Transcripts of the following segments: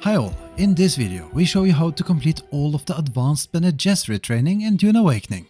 Hi all, in this video we show you how to complete all of the Advanced Bene Gesserit training in Dune Awakening.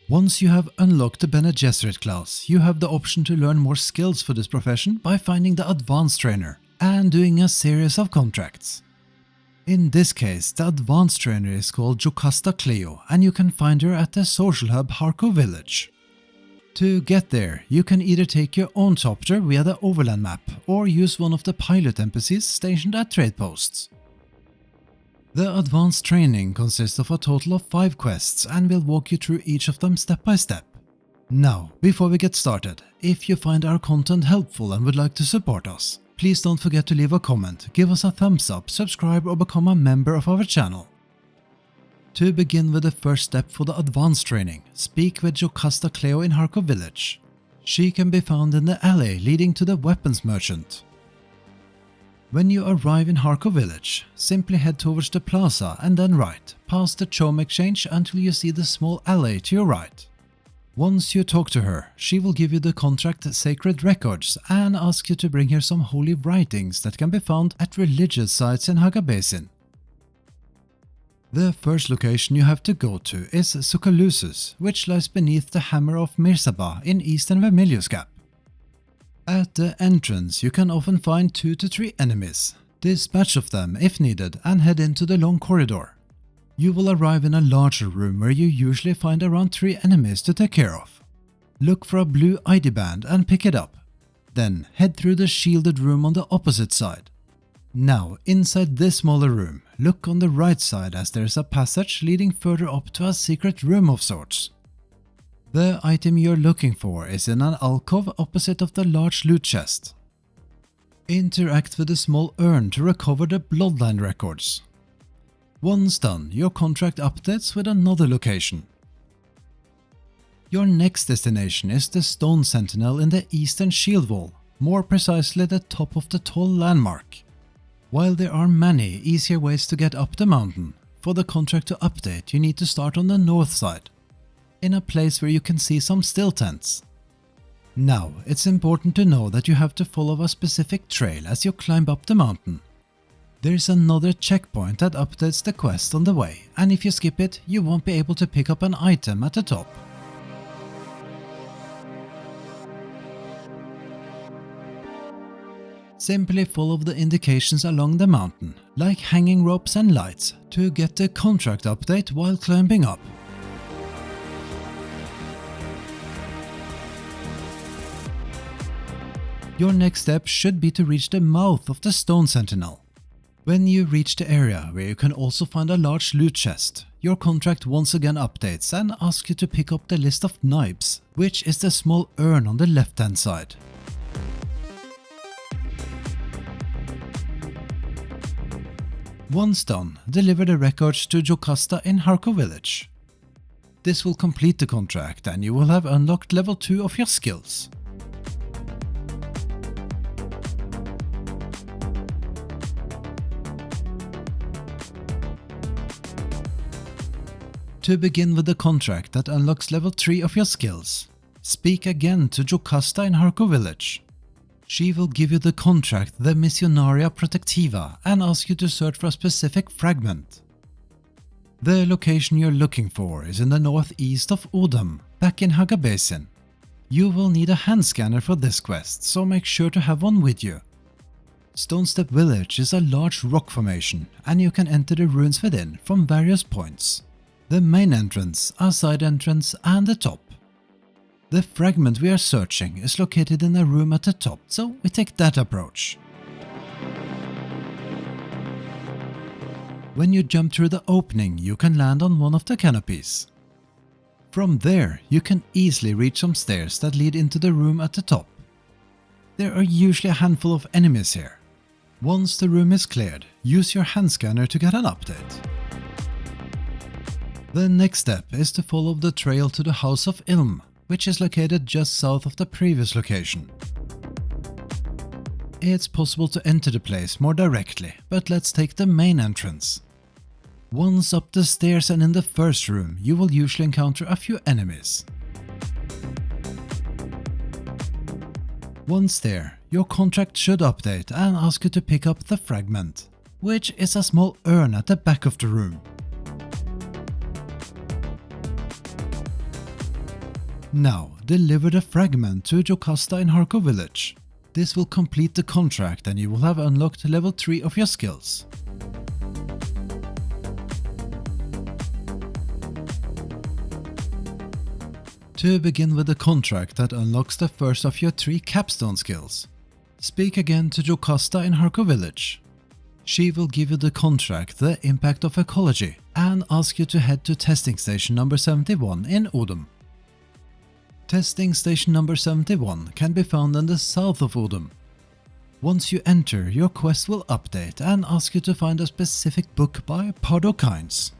Once you have unlocked the Bene Gesserit class, you have the option to learn more skills for this profession by finding the Advanced Trainer and doing a series of contracts. In this case, the Advanced Trainer is called Jocasta Cleo and you can find her at the social hub Harco Village. To get there, you can either take your own chopper via the overland map or use one of the pilot NPCs stationed at trade posts. The advanced training consists of a total of 5 quests and will walk you through each of them step by step. Now, before we get started, if you find our content helpful and would like to support us, please don't forget to leave a comment, give us a thumbs up, subscribe or become a member of our channel. To begin with the first step for the advanced training, speak with Jocasta Cleo in Harco Village. She can be found in the alley leading to the weapons merchant. When you arrive in Harco Village, simply head towards the plaza and then right, past the Chome Exchange until you see the small alley to your right. Once you talk to her, she will give you the contract Sacred Records and ask you to bring her some holy writings that can be found at religious sites in Haga Basin. The first location you have to go to is Sukalusus, which lies beneath the Hammer of Mirsaba in eastern Vermilius Gap. At the entrance you can often find 2 to 3 enemies. Dispatch of them if needed and head into the long corridor. You will arrive in a larger room where you usually find around 3 enemies to take care of. Look for a blue ID band and pick it up. Then head through the shielded room on the opposite side. Now, inside this smaller room, look on the right side as there is a passage leading further up to a secret room of sorts. The item you're looking for is in an alcove opposite of the large loot chest. Interact with the small urn to recover the bloodline records. Once done, your contract updates with another location. Your next destination is the Stone Sentinel in the eastern shield wall, more precisely the top of the tall landmark. While there are many easier ways to get up the mountain, for the contract to update you need to start on the north side, in a place where you can see some still tents. Now, it's important to know that you have to follow a specific trail as you climb up the mountain. There's another checkpoint that updates the quest on the way, and if you skip it, you won't be able to pick up an item at the top. Simply follow the indications along the mountain, like hanging ropes and lights, to get the contract update while climbing up. Your next step should be to reach the mouth of the Stone Sentinel. When you reach the area where you can also find a large loot chest, your contract once again updates and asks you to pick up the list of knives, which is the small urn on the left hand side. Once done, deliver the records to Jocasta in Harco Village. This will complete the contract and you will have unlocked level 2 of your skills. To begin with the contract that unlocks level 3 of your skills, speak again to Jocasta in Harco Village. She will give you the contract the Missionaria Protectiva and ask you to search for a specific fragment. The location you're looking for is in the northeast of Odom, back in Haga Basin. You will need a hand scanner for this quest, so make sure to have one with you. Stonestep Village is a large rock formation and you can enter the ruins within from various points. The main entrance, a side entrance and the top. The fragment we are searching is located in a room at the top, so we take that approach. When you jump through the opening, you can land on one of the canopies. From there, you can easily reach some stairs that lead into the room at the top. There are usually a handful of enemies here. Once the room is cleared, use your hand scanner to get an update. The next step is to follow the trail to the House of Ilm, which is located just south of the previous location. It's possible to enter the place more directly, but let's take the main entrance. Once up the stairs and in the first room, you will usually encounter a few enemies. Once there, your contract should update and ask you to pick up the fragment. which is a small urn at the back of the room. Now, deliver the fragment to Jocasta in Harco village. This will complete the contract and you will have unlocked level 3 of your skills. To begin with the contract that unlocks the first of your 3 capstone skills, speak again to Jocasta in Harco village. She will give you the contract The Impact of Ecology and ask you to head to testing station number 71 in Odum. Testing station number 71 can be found in the south of Odum. Once you enter, your quest will update and ask you to find a specific book by Pardo Kynes.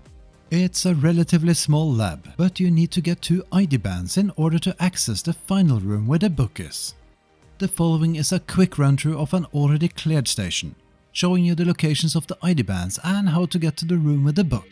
It's a relatively small lab, but you need to get 2 ID bands in order to access the final room where the book is. The following is a quick run-through of an already cleared station, showing you the locations of the ID bands and how to get to the room with the book.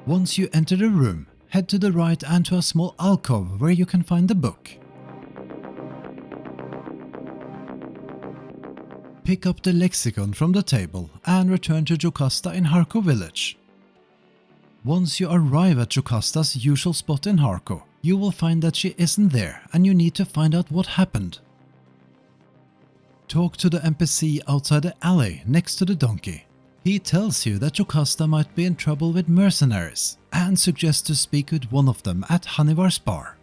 Once you enter the room, head to the right and to a small alcove where you can find the book. Pick up the lexicon from the table and return to Jocasta in Harco village. Once you arrive at Jocasta's usual spot in Harco, you will find that she isn't there and you need to find out what happened. Talk to the NPC outside the alley next to the donkey. He tells you that Jocasta might be in trouble with mercenaries and suggests to speak with one of them at Hanivar's bar.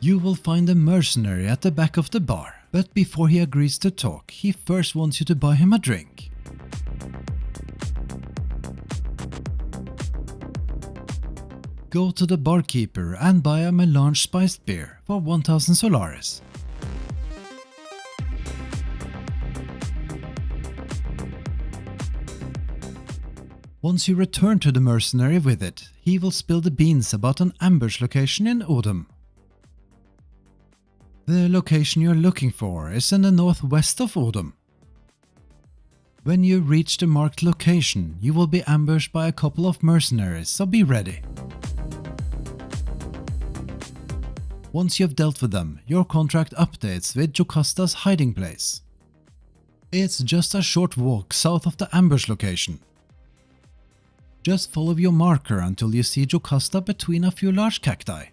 You will find a mercenary at the back of the bar, but before he agrees to talk, he first wants you to buy him a drink. Go to the barkeeper and buy a melange spiced beer for 1000 Solaris. Once you return to the mercenary with it, he will spill the beans about an ambush location in Odum. The location you're looking for is in the northwest of Odum. When you reach the marked location, you will be ambushed by a couple of mercenaries, so be ready. Once you've dealt with them, your contract updates with Jocasta's hiding place. It's just a short walk south of the ambush location. Just follow your marker until you see Jocasta between a few large cacti.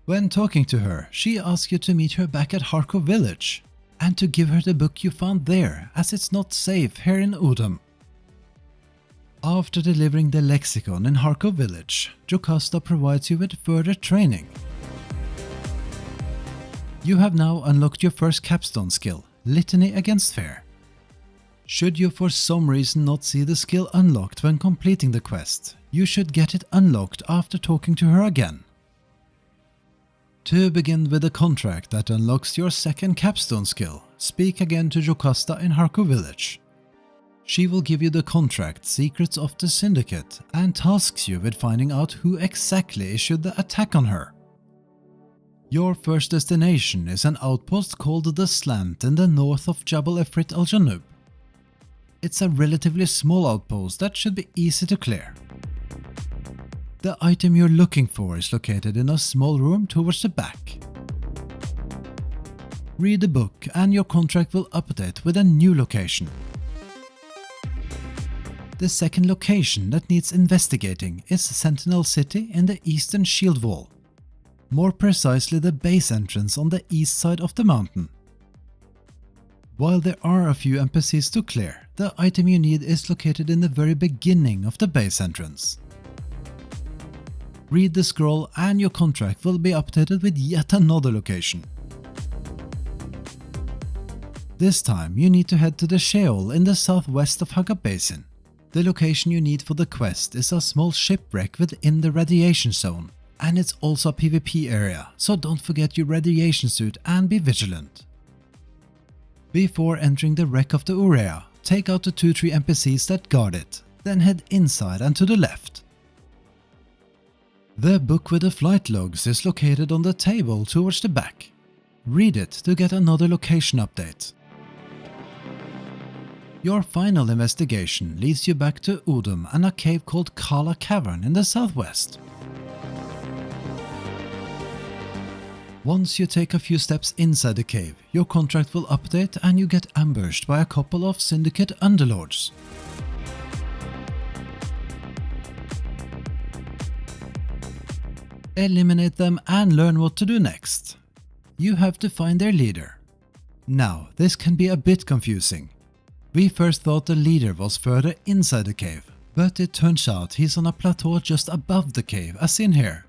When talking to her, she asks you to meet her back at Harco village and to give her the book you found there, as it's not safe here in Odum. After delivering the lexicon in Harco village, Jocasta provides you with further training. You have now unlocked your first capstone skill, Litany Against Fear. Should you for some reason not see the skill unlocked when completing the quest, you should get it unlocked after talking to her again. To begin with the contract that unlocks your second capstone skill, speak again to Jocasta in Harco village. She will give you the contract Secrets of the Syndicate and tasks you with finding out who exactly issued the attack on her. Your first destination is an outpost called The Slant in the north of Jabal Efrit al-Janub. It's a relatively small outpost that should be easy to clear. The item you're looking for is located in a small room towards the back. Read the book and your contract will update with a new location. The second location that needs investigating is Sentinel City in the eastern shield wall. More precisely the base entrance on the east side of the mountain. While there are a few NPCs to clear, the item you need is located in the very beginning of the base entrance. Read the scroll and your contract will be updated with yet another location. This time you need to head to the Sheol in the southwest of Haga Basin. The location you need for the quest is a small shipwreck within the radiation zone, and it's also a PvP area, so don't forget your radiation suit and be vigilant. Before entering the wreck of the Urea, take out the 2-3 NPCs that guard it, then head inside and to the left. The book with the flight logs is located on the table towards the back. Read it to get another location update. Your final investigation leads you back to Udum and a cave called Kala Cavern in the southwest. Once you take a few steps inside the cave, your contract will update and you get ambushed by a couple of Syndicate underlords. Eliminate them and learn what to do next. You have to find their leader. Now, this can be a bit confusing. We first thought the leader was further inside the cave, but it turns out he's on a plateau just above the cave, as seen here.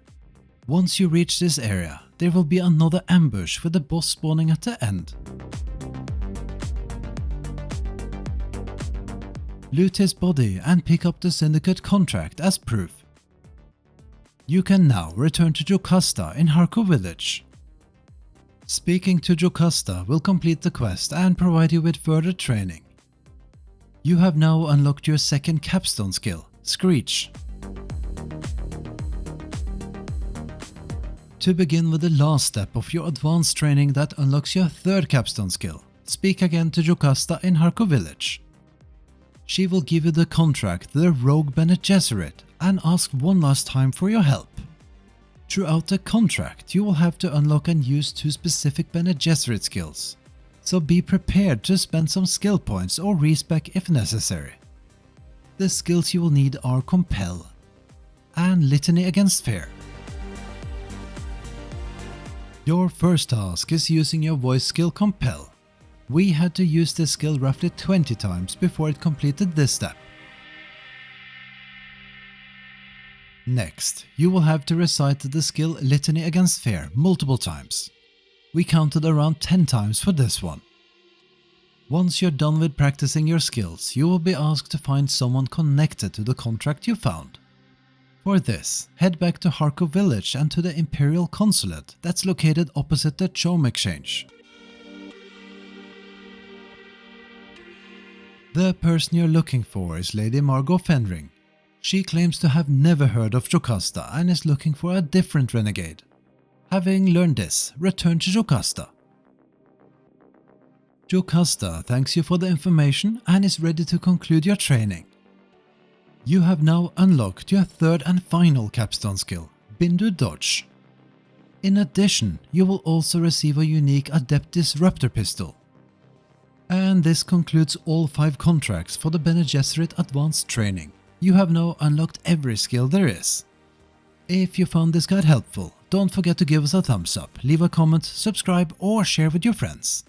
Once you reach this area, there will be another ambush with the boss spawning at the end. Loot his body and pick up the Syndicate contract as proof. You can now return to Jocasta in Harko village. Speaking to Jocasta will complete the quest and provide you with further training. You have now unlocked your second capstone skill, Screech. To begin with the last step of your advanced training that unlocks your third capstone skill, speak again to Jocasta in Harko village. She will give you the contract the Rogue Bene Gesserit and ask one last time for your help. Throughout the contract, you will have to unlock and use 2 specific Bene Gesserit skills, so be prepared to spend some skill points or respec if necessary. The skills you will need are Compel and Litany Against Fear. Your first task is using your voice skill Compel. We had to use this skill roughly 20 times before it completed this step. Next, you will have to recite the skill Litany Against Fear multiple times. We counted around 10 times for this one. Once you're done with practicing your skills, you will be asked to find someone connected to the contract you found. For this, head back to Harko village and to the Imperial Consulate that's located opposite the Chom Exchange. The person you're looking for is Lady Margot Fenring. She claims to have never heard of Jocasta and is looking for a different renegade. Having learned this, return to Jocasta. Jocasta thanks you for the information and is ready to conclude your training. You have now unlocked your third and final capstone skill, Bindu Dodge. In addition, you will also receive a unique Adept Disruptor pistol. And this concludes all 5 contracts for the Bene Gesserit Advanced Training. You have now unlocked every skill there is. If you found this guide helpful, don't forget to give us a thumbs up, leave a comment, subscribe or share with your friends.